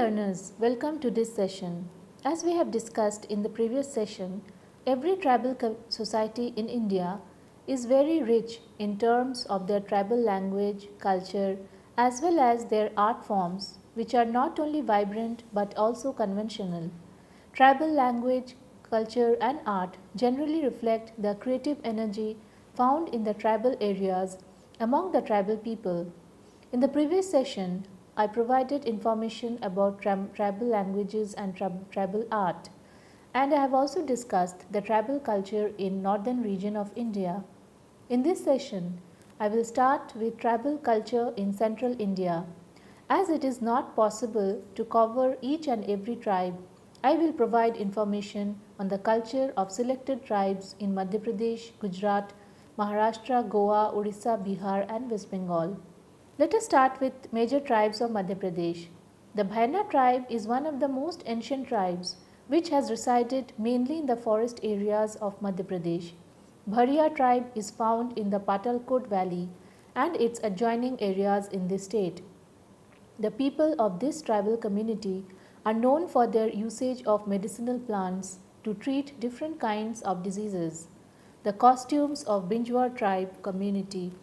learners, welcome to this session. As we have discussed in the previous session, every tribal society in India is very rich in terms of their tribal language, culture, as well as their art forms, which are not only vibrant but also conventional. Tribal language, culture, and art generally reflect the creative energy found in the tribal areas among the tribal people. In the previous session, I provided information about tribal languages and tribal art, and I have also discussed the tribal culture in northern region of India. In this session, I will start with tribal culture in central India. As it is not possible to cover each and every tribe, I will provide information on the culture of selected tribes in Madhya Pradesh, Gujarat, Maharashtra, Goa, Orissa, Bihar, and West Bengal. Let us start with major tribes of Madhya Pradesh. The Bhaina tribe is one of the most ancient tribes which has resided mainly in the forest areas of Madhya Pradesh. Bharia tribe is found in the Patalkot valley and its adjoining areas in this state. The people of this tribal community are known for their usage of medicinal plants to treat different kinds of diseases. The costumes of Binjwar tribe community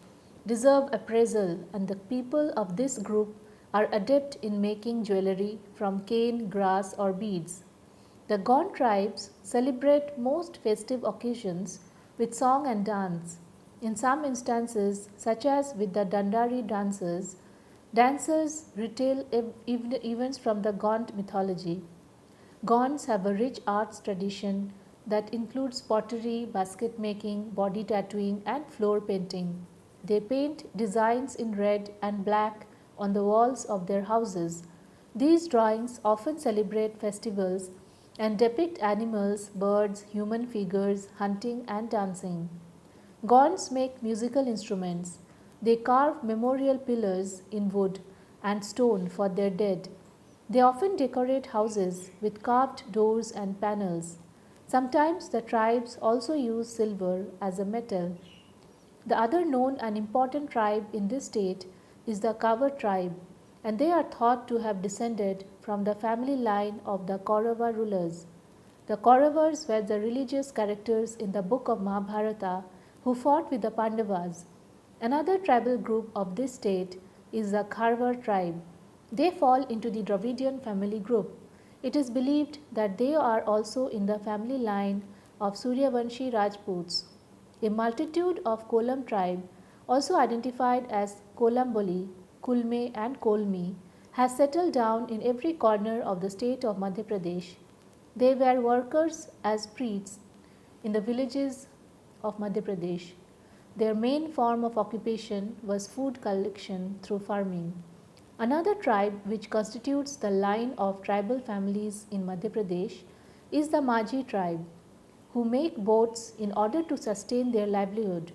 deserve appraisal, and the people of this group are adept in making jewelry from cane, grass, or beads. The Gond tribes celebrate most festive occasions with song and dance. In some instances, such as with the Dandari dancers, dancers retell events from the Gond mythology. Gonds have a rich arts tradition that includes pottery, basket making, body tattooing, and floor painting. They paint designs in red and black on the walls of their houses. These drawings often celebrate festivals and depict animals, birds, human figures, hunting, and dancing. Gonds make musical instruments. They carve memorial pillars in wood and stone for their dead. They often decorate houses with carved doors and panels. Sometimes the tribes also use silver as a metal. The other known and important tribe in this state is the Kavar tribe, and they are thought to have descended from the family line of the Kaurava rulers. The Kauravas were the religious characters in the book of Mahabharata who fought with the Pandavas. Another tribal group of this state is the Kharwar tribe. They fall into the Dravidian family group. It is believed that they are also in the family line of Suryavanshi Rajputs. A multitude of Kolam tribe, also identified as Kolamboli, Kulme, and Kolmi, has settled down in every corner of the state of Madhya Pradesh. They were workers as priests in the villages of Madhya Pradesh. Their main form of occupation was food collection through farming. Another tribe which constitutes the line of tribal families in Madhya Pradesh is the Majhi tribe, who make boats in order to sustain their livelihood.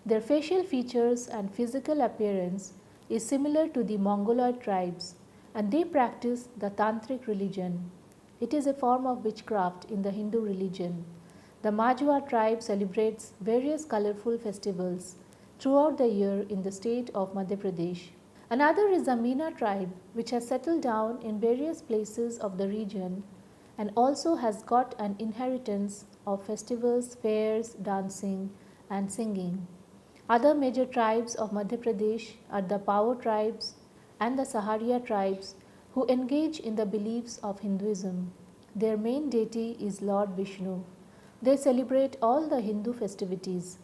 Their facial features and physical appearance is similar to the Mongoloid tribes, and they practice the Tantric religion. It is a form of witchcraft in the Hindu religion. The Majwa tribe celebrates various colorful festivals throughout the year in the state of Madhya Pradesh. Another is the Meena tribe, which has settled down in various places of the region and also has got an inheritance of festivals, fairs, dancing, and singing. Other major tribes of Madhya Pradesh are the Pao tribes and the Saharia tribes who engage in the beliefs of Hinduism. Their main deity is Lord Vishnu. They celebrate all the Hindu festivities,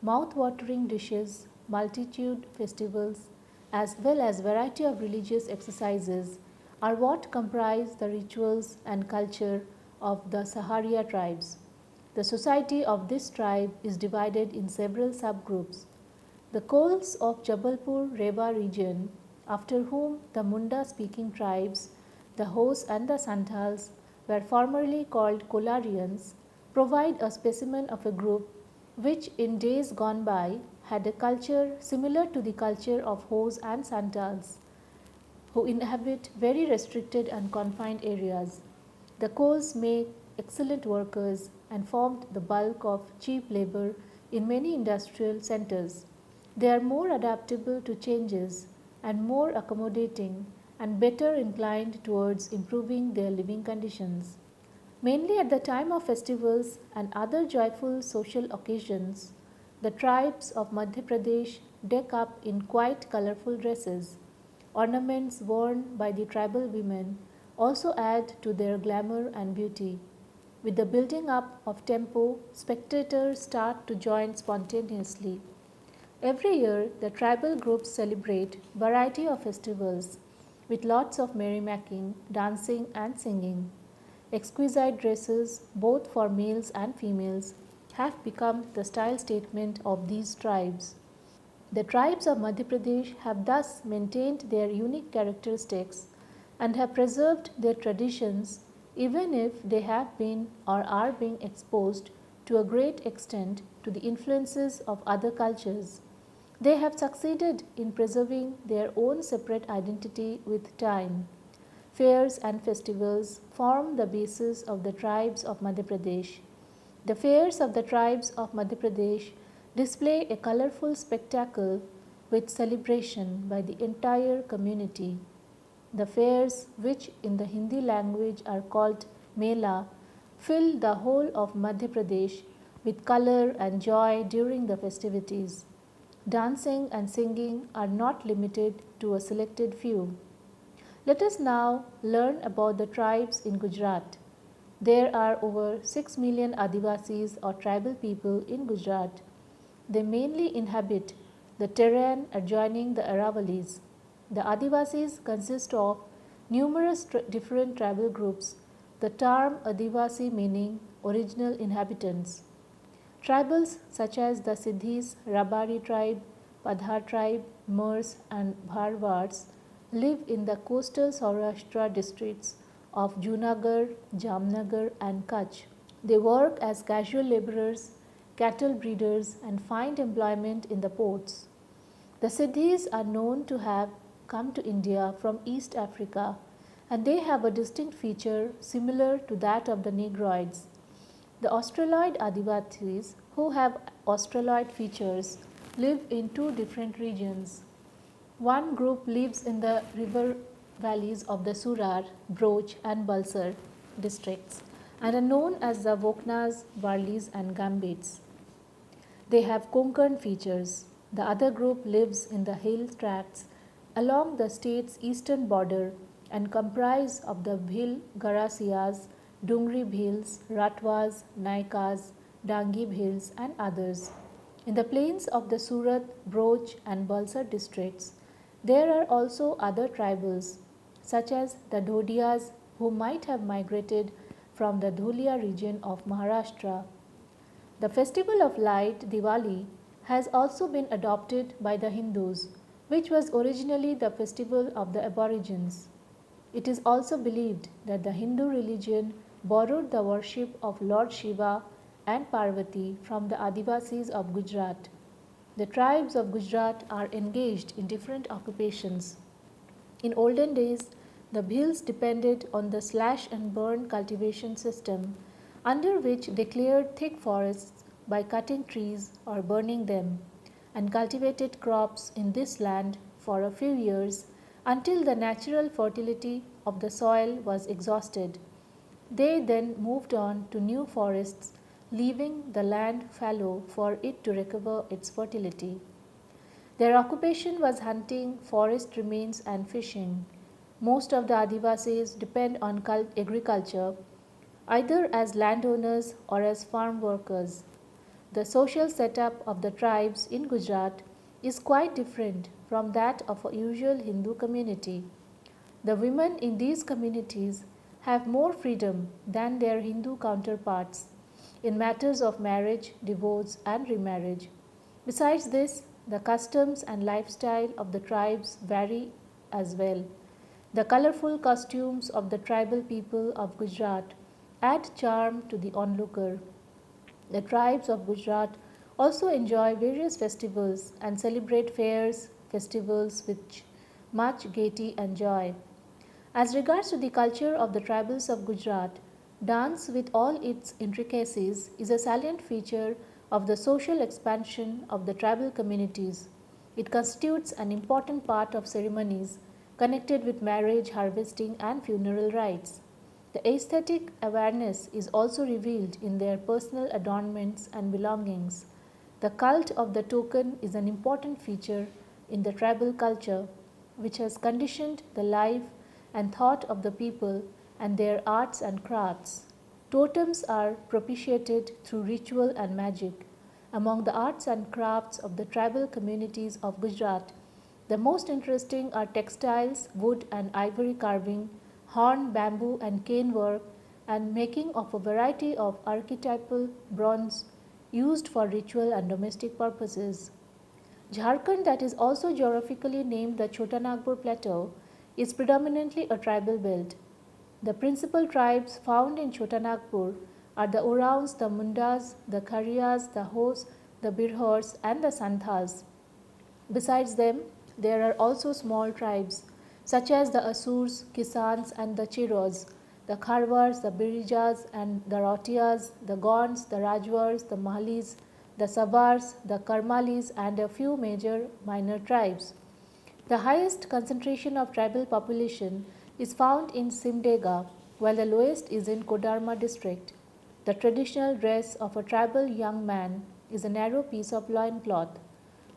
mouth-watering dishes, multitude festivals, as well as variety of religious exercises are what comprise the rituals and culture of the Saharia tribes. The society of this tribe is divided in several subgroups. The Kols of Jabalpur Rewa region, after whom the Munda speaking tribes, the Hos and the Santals, were formerly called Kolarians, provide a specimen of a group which in days gone by had a culture similar to the culture of Hos and Santals, who inhabit very restricted and confined areas. The Kols make excellent workers and formed the bulk of cheap labor in many industrial centers. They are more adaptable to changes and more accommodating and better inclined towards improving their living conditions. Mainly at the time of festivals and other joyful social occasions, the tribes of Madhya Pradesh deck up in quite colorful dresses. Ornaments worn by the tribal women also add to their glamour and beauty. With the building up of tempo, spectators start to join spontaneously. Every year, the tribal groups celebrate variety of festivals with lots of merrymaking, dancing and singing. Exquisite dresses, both for males and females, have become the style statement of these tribes. The tribes of Madhya Pradesh have thus maintained their unique characteristics and have preserved their traditions even if they have been or are being exposed to a great extent to the influences of other cultures. They have succeeded in preserving their own separate identity with time. Fairs and festivals form the basis of the tribes of Madhya Pradesh. The fairs of the tribes of Madhya Pradesh display a colorful spectacle with celebration by the entire community. The fairs, which in the Hindi language are called Mela, fill the whole of Madhya Pradesh with color and joy during the festivities. Dancing and singing are not limited to a selected few. Let us now learn about the tribes in Gujarat. There are over 6 million Adivasis or tribal people in Gujarat. They mainly inhabit the terrain adjoining the Aravalis. The Adivasis consist of numerous different tribal groups, the term Adivasi meaning original inhabitants. Tribals such as the Siddhis, Rabari tribe, Padhar tribe, Mers, and Bharwars live in the coastal Saurashtra districts of Junagadh, Jamnagar, and Kutch. They work as casual laborers, cattle breeders, and find employment in the ports. The Siddhis are known to have come to India from East Africa, and they have a distinct feature similar to that of the Negroids. The Australoid Adivasis, who have Australoid features, live in two different regions. One group lives in the river valleys of the Surar, Broch, and Balsar districts and are known as the Voknas, Varlis, and Gambits. They have Konkan features. The other group lives in the hill tracts along the state's eastern border and comprise of the Bhil Garasias, Dungri Bhils, Ratwas, Naikas, Dangi Bhils, and others. In the plains of the Surat, Broch, and Balsar districts, there are also other tribals, such as the Dhodiyas, who might have migrated from the Dhulia region of Maharashtra. The festival of light, Diwali, has also been adopted by the Hindus, which was originally the festival of the aborigines. It is also believed that the Hindu religion borrowed the worship of Lord Shiva and Parvati from the Adivasis of Gujarat. The tribes of Gujarat are engaged in different occupations. In olden days, the Bhils depended on the slash and burn cultivation system, under which they cleared thick forests by cutting trees or burning them, and cultivated crops in this land for a few years until the natural fertility of the soil was exhausted. They then moved on to new forests, leaving the land fallow for it to recover its fertility. Their occupation was hunting, forest remains, and fishing. Most of the Adivasis depend on agriculture, either as landowners or as farm workers. The social setup of the tribes in Gujarat is quite different from that of a usual Hindu community. The women in these communities have more freedom than their Hindu counterparts in matters of marriage, divorce, and remarriage. Besides this, the customs and lifestyle of the tribes vary as well. The colorful costumes of the tribal people of Gujarat add charm to the onlooker. The tribes of Gujarat also enjoy various festivals and celebrate fairs, festivals with much gaiety and joy. As regards to the culture of the tribals of Gujarat, dance with all its intricacies is a salient feature of the social expansion of the tribal communities. It constitutes an important part of ceremonies connected with marriage, harvesting, and funeral rites. The aesthetic awareness is also revealed in their personal adornments and belongings. The cult of the token is an important feature in the tribal culture, which has conditioned the life and thought of the people and their arts and crafts. Totems are propitiated through ritual and magic. Among the arts and crafts of the tribal communities of Gujarat, the most interesting are textiles, wood and ivory carving, horn, bamboo, and cane work, and making of a variety of archetypal bronze used for ritual and domestic purposes. Jharkhand, that is also geographically named the Chotanagpur Plateau, is predominantly a tribal belt. The principal tribes found in Chotanagpur are the Oraons, the Mundas, the Khariyas, the Hos, the Birhors, and the Santhals. Besides them, there are also small tribes such as the Asurs, Kisans, and the Chiros, the Kharwars, the Birijas, and the Rautias, the Gonds, the Rajwars, the Mahalis, the Sabars, the Karmalis, and a few major minor tribes. The highest concentration of tribal population is found in Simdega, while the lowest is in Kodarma district. The traditional dress of a tribal young man is a narrow piece of loincloth.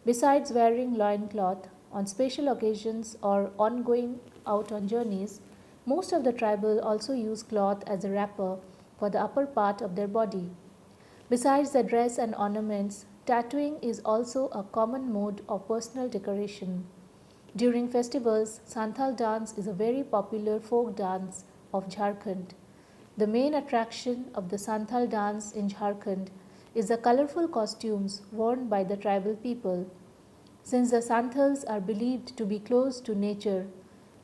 Besides wearing loincloth on special occasions or on going out on journeys, most of the tribal also use cloth as a wrapper for the upper part of their body. Besides the dress and ornaments, tattooing is also a common mode of personal decoration. During festivals, Santhal dance is a very popular folk dance of Jharkhand. The main attraction of the Santhal dance in Jharkhand is the colorful costumes worn by the tribal people. Since the Santhals are believed to be close to nature,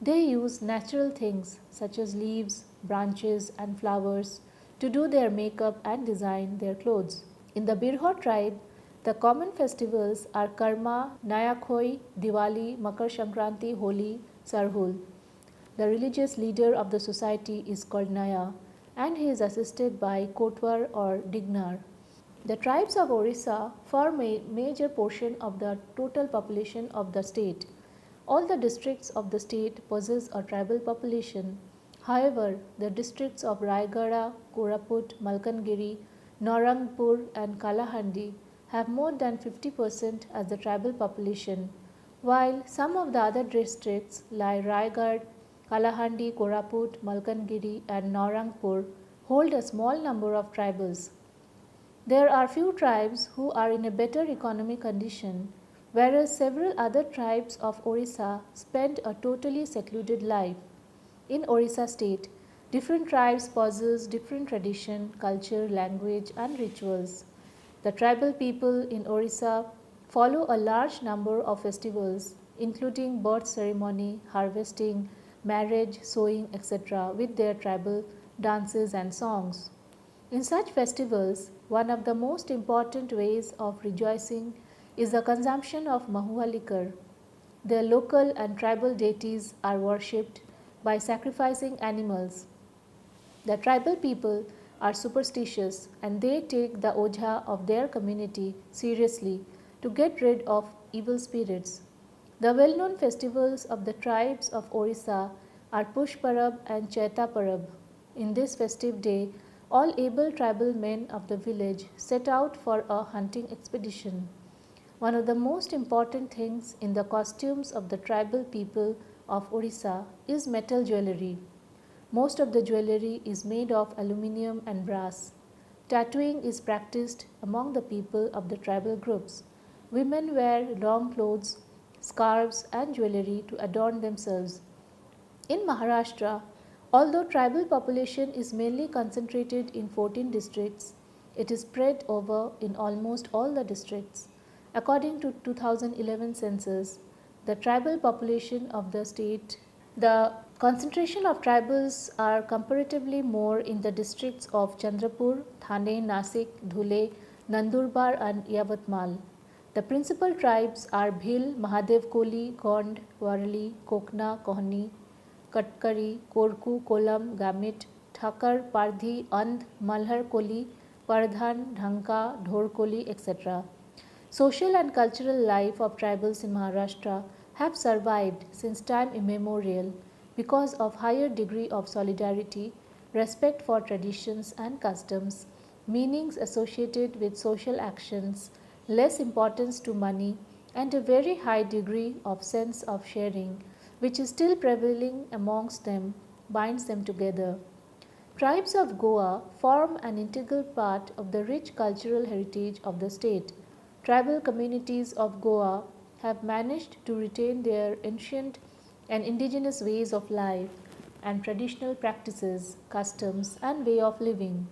they use natural things such as leaves, branches, and flowers to do their makeup and design their clothes. In the Birhor tribe, the common festivals are Karma, Nayakhoi, Diwali, Makar Sankranti, Holi, Sarhul. The religious leader of the society is called Naya, and he is assisted by Kotwar or Dignar. The tribes of Orissa form a major portion of the total population of the state. All the districts of the state possess a tribal population. However, the districts of Raigada, Koraput, Malkangiri, Narangpur, and Kalahandi have more than 50% as the tribal population, while some of the other districts like Raigad, Kalahandi, Koraput, Malkangiri, and Narangpur hold a small number of tribals. There are few tribes who are in a better economic condition, whereas several other tribes of Orissa spend a totally secluded life. In Orissa state, different tribes possess different tradition, culture, language, and rituals. The tribal people in Orissa follow a large number of festivals, including birth ceremony, harvesting, marriage, sowing, etc., with their tribal dances and songs. In such festivals, one of the most important ways of rejoicing is the consumption of mahua liquor. The local and tribal deities are worshipped by sacrificing animals. The tribal people are superstitious and they take the ojha of their community seriously to get rid of evil spirits. The well known festivals of the tribes of Orissa are Push Parab and Chaita Parab. In this festive day, all able tribal men of the village set out for a hunting expedition. One of the most important things in the costumes of the tribal people of Orissa is metal jewelry. Most of the jewelry is made of aluminium and brass. Tattooing is practiced among the people of the tribal groups. Women wear long clothes, scarves, and jewelry to adorn themselves. In Maharashtra, although tribal population is mainly concentrated in 14 districts, it is spread over in almost all the districts. According to 2011 census, the tribal population of the state, the concentration of tribals are comparatively more in the districts of Chandrapur, Thane, Nasik, Dhule, Nandurbar and Yavatmal. The principal tribes are Bhil, Mahadev Koli, Gond, Warli, Kokna, Kohni, Katkari, Korku, Kolam, Gamit, Thakar, Pardhi, Andh, Malhar Koli, Pardhan, Dhanka, Dhor Koli, etc. Social and cultural life of tribals in Maharashtra have survived since time immemorial because of higher degree of solidarity, respect for traditions and customs, meanings associated with social actions, less importance to money, and a very high degree of sense of sharing, which is still prevailing amongst them, binds them together. Tribes of Goa form an integral part of the rich cultural heritage of the state. Tribal communities of Goa have managed to retain their ancient and indigenous ways of life and traditional practices, customs, and way of living.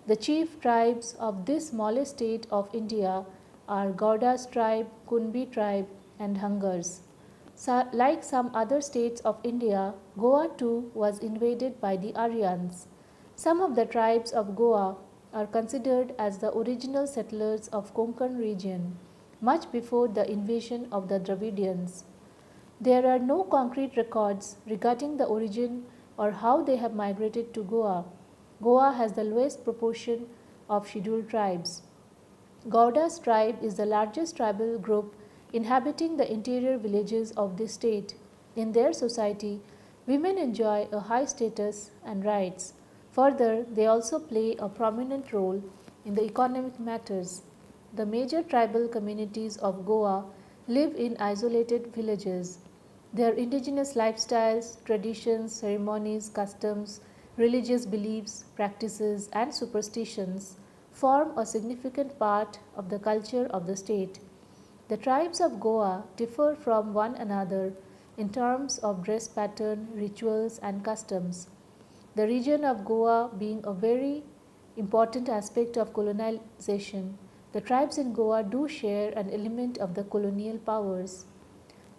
The chief tribes of this smallest state of India are Gaudas tribe, Kunbi tribe, and Hungars. Like some other states of India, Goa too was invaded by the Aryans. Some of the tribes of Goa are considered as the original settlers of Konkan region, much before the invasion of the Dravidians. There are no concrete records regarding the origin or how they have migrated to Goa. Goa has the lowest proportion of scheduled tribes. Gauda's tribe is the largest tribal group inhabiting the interior villages of this state. In their society, women enjoy a high status and rights. Further, they also play a prominent role in the economic matters. The major tribal communities of Goa live in isolated villages. Their indigenous lifestyles, traditions, ceremonies, customs, religious beliefs, practices, and superstitions form a significant part of the culture of the state. The tribes of Goa differ from one another in terms of dress pattern, rituals, and customs. The region of Goa being a very important aspect of colonization, the tribes in Goa do share an element of the colonial powers.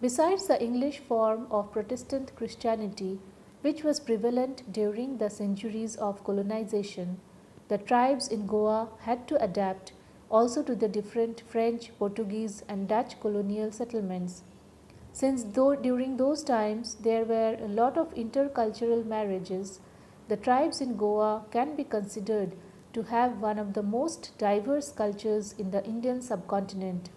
Besides the English form of Protestant Christianity, which was prevalent during the centuries of colonization, the tribes in Goa had to adapt also to the different French, Portuguese, and Dutch colonial settlements. Since though during those times there were a lot of intercultural marriages, the tribes in Goa can be considered to have one of the most diverse cultures in the Indian subcontinent.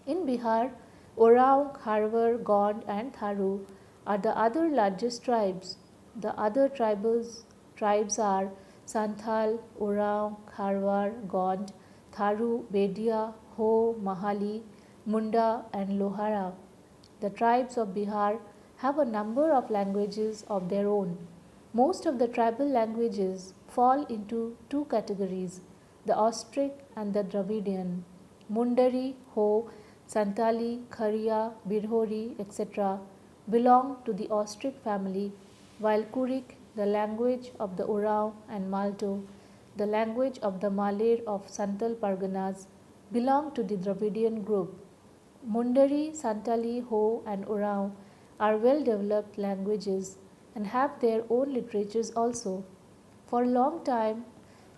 In Bihar, Oraon, Kharwar, Gond, and Tharu are the other largest tribes. The other tribes are Santhal, Oraon, Kharwar, Gond, Tharu, Bedia, Ho, Mahali, Munda, and Lohara. The tribes of Bihar have a number of languages of their own. Most of the tribal languages fall into two categories, the Austric and the Dravidian. Mundari, Ho, Santali, Khariya, Birhori, etc., belong to the Austric family, while Kurik, the language of the Oraon, and Malto, the language of the Maler of Santal Parganas, belong to the Dravidian group. Mundari, Santali, Ho, and Oraon are well developed languages and have their own literatures also. For a long time,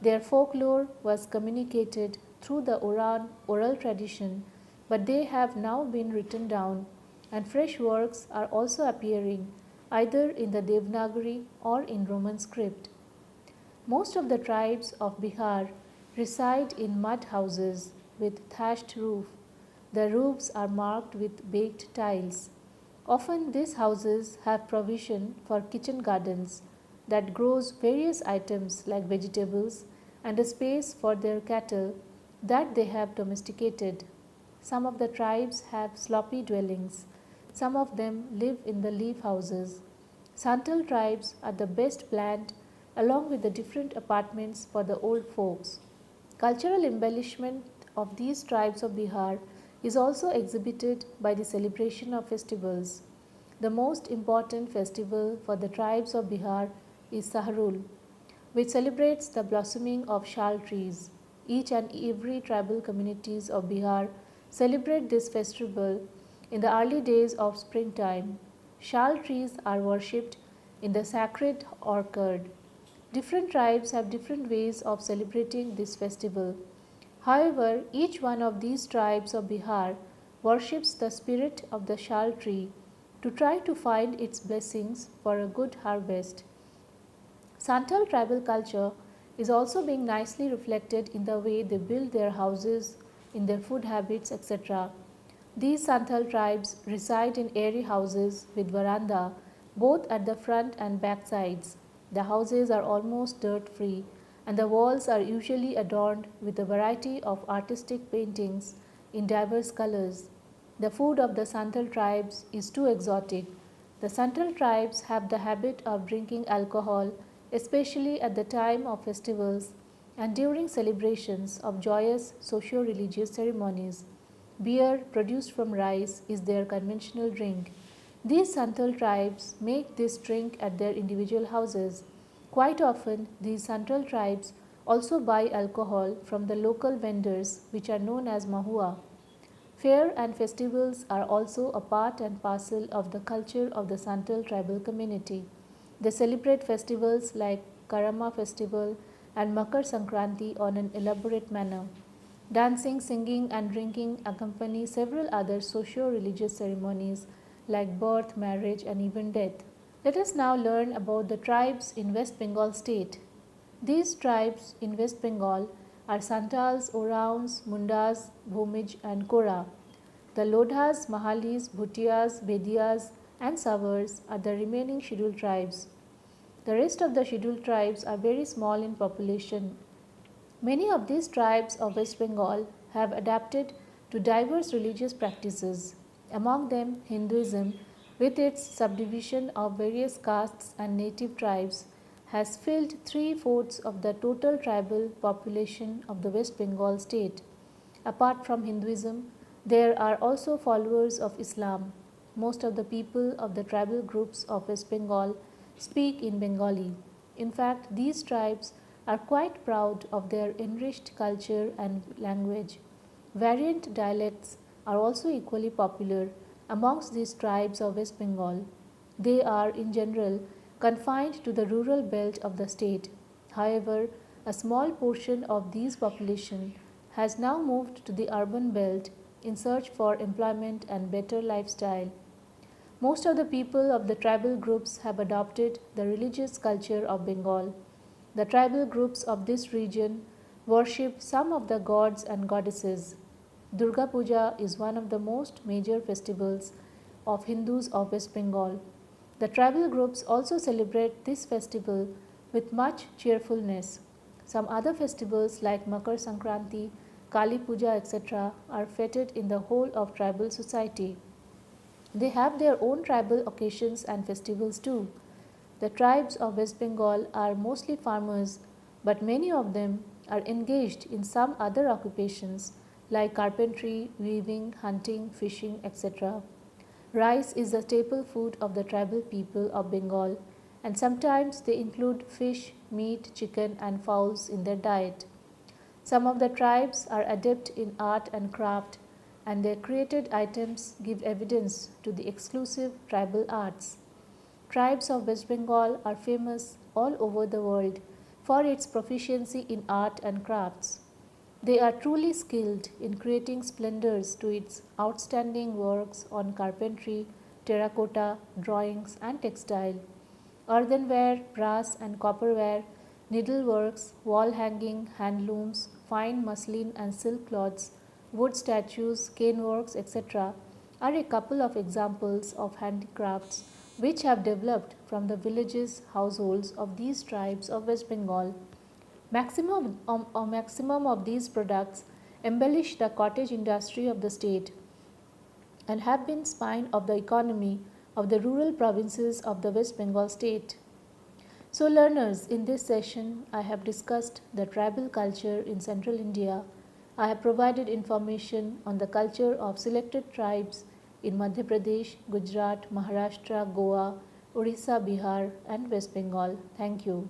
their folklore was communicated through the Oraon oral tradition, but they have now been written down, and fresh works are also appearing either in the Devanagari or in Roman script. Most of the tribes of Bihar reside in mud houses with thatched roof. The roofs are marked with baked tiles. Often these houses have provision for kitchen gardens that grows various items like vegetables and a space for their cattle that they have domesticated. Some of the tribes have sloppy dwellings. Some of them live in the leaf houses. Santal tribes are the best planned along with the different apartments for the old folks. Cultural embellishment of these tribes of Bihar is also exhibited by the celebration of festivals. The most important festival for the tribes of Bihar is Sahrul, which celebrates the blossoming of shal trees. Each and every tribal communities of Bihar celebrate this festival in the early days of springtime. Shal trees are worshipped in the sacred orchard. Different tribes have different ways of celebrating this festival. However, each one of these tribes of Bihar worships the spirit of the shal tree to try to find its blessings for a good harvest. Santal tribal culture is also being nicely reflected in the way they build their houses, in their food habits, etc. These Santhal tribes reside in airy houses with veranda both at the front and back sides. The houses are almost dirt free and the walls are usually adorned with a variety of artistic paintings in diverse colors. The food of the Santhal tribes is too exotic. The Santhal tribes have the habit of drinking alcohol, especially at the time of festivals and during celebrations of joyous socio religious ceremonies. Beer produced from rice is their conventional drink. These Santhal tribes make this drink at their individual houses. Quite often, these Santhal tribes also buy alcohol from the local vendors, which are known as mahua. Fair and festivals are also a part and parcel of the culture of the Santal tribal community. They celebrate festivals like Karama festival and Makar Sankranti on an elaborate manner. Dancing, singing, and drinking accompany several other socio religious ceremonies like birth, marriage, and even death. Let us now learn about the tribes in West Bengal state. These tribes in West Bengal are Santals, Oraons, Mundas, Bhumij, and Kora. The Lodhas, Mahalis, Bhutias, Bedias, and Savars are the remaining scheduled tribes. The rest of the scheduled tribes are very small in population. Many of these tribes of West Bengal have adapted to diverse religious practices. Among them, Hinduism, with its subdivision of various castes and native tribes, has filled three-fourths of the total tribal population of the West Bengal state. Apart from Hinduism, there are also followers of Islam. Most of the people of the tribal groups of West Bengal speak in Bengali. In fact, these tribes are quite proud of their enriched culture and language. Variant dialects are also equally popular amongst these tribes of West Bengal. They are, in general, confined to the rural belt of the state. However, a small portion of these population has now moved to the urban belt in search for employment and better lifestyle. Most of the people of the tribal groups have adopted the religious culture of Bengal. The tribal groups of this region worship some of the gods and goddesses. Durga Puja is one of the most major festivals of Hindus of West Bengal. The tribal groups also celebrate this festival with much cheerfulness. Some other festivals like Makar Sankranti, Kali Puja, etc., are feted in the whole of tribal society. They have their own tribal occasions and festivals too. The tribes of West Bengal are mostly farmers, but many of them are engaged in some other occupations like carpentry, weaving, hunting, fishing, etc. Rice is the staple food of the tribal people of Bengal, and sometimes they include fish, meat, chicken, and fowls in their diet. Some of the tribes are adept in art and craft, and their created items give evidence to the exclusive tribal arts. Tribes of West Bengal are famous all over the world for its proficiency in art and crafts. They are truly skilled in creating splendors to its outstanding works on carpentry, terracotta, drawings, and textile, earthenware, brass and copperware, needleworks, wall hanging, handlooms, fine muslin and silk cloths, wood statues, cane works, etc., are a couple of examples of handicrafts which have developed from the villages, households of these tribes of West Bengal. Maximum of these products embellish the cottage industry of the state and have been spine of the economy of the rural provinces of the West Bengal state. So learners, in this session I have discussed the tribal culture in central India. I have provided information on the culture of selected tribes in Madhya Pradesh, Gujarat, Maharashtra, Goa, Orissa, Bihar and West Bengal. Thank you.